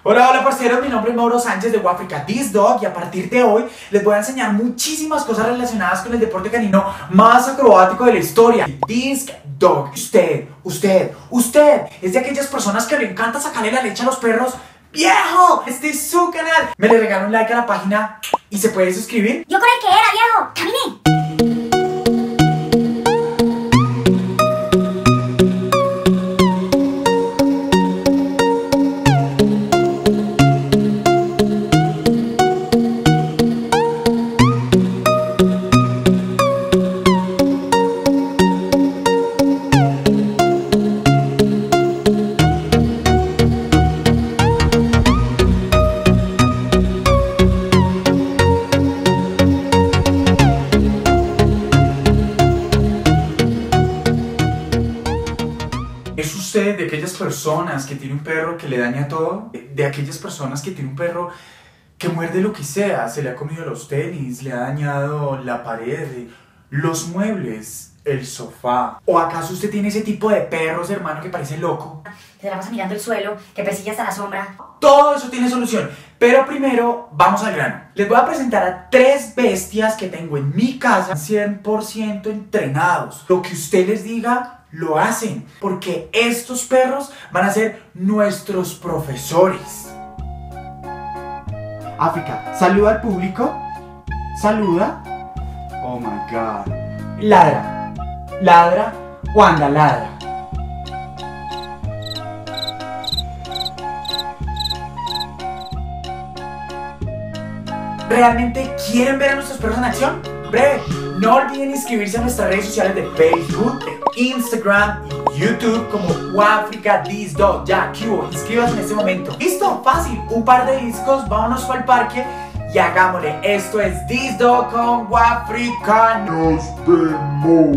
Hola, hola parceros, mi nombre es Mauro Sánchez de Wafrica This Dog y a partir de hoy les voy a enseñar muchísimas cosas relacionadas con el deporte canino más acrobático de la historia. Disc Dog. Usted es de aquellas personas que le encanta sacarle la leche a los perros. ¡Viejo! Este es su canal. Me le regala un like a la página y se puede suscribir. Yo con el que era, viejo. Caminé. ¿Es usted de aquellas personas que tiene un perro que le daña todo? ¿De aquellas personas que tiene un perro que muerde lo que sea? Se le ha comido los tenis, le ha dañado la pared, los muebles, el sofá. ¿O acaso usted tiene ese tipo de perros, hermano, que parece loco? Se la pasa mirando el suelo, que persigues hasta la sombra. Todo eso tiene solución. Pero primero, vamos al grano. Les voy a presentar a 3 bestias que tengo en mi casa 100% entrenados. Lo que usted les diga, lo hacen, porque estos perros van a ser nuestros profesores. África, saluda al público. Saluda. Oh my god. Ladra. Ladra o anda ladra. ¿Realmente quieren ver a nuestros perros en acción? Breve, no olviden inscribirse a nuestras redes sociales de Facebook, de Instagram y YouTube como Wafrica This Dog. Ya, Q, inscríbase en este momento. ¿Listo? Fácil, un par de discos, vámonos para el parque y hagámosle. Esto es This Dog con Wafrica. Nos vemos.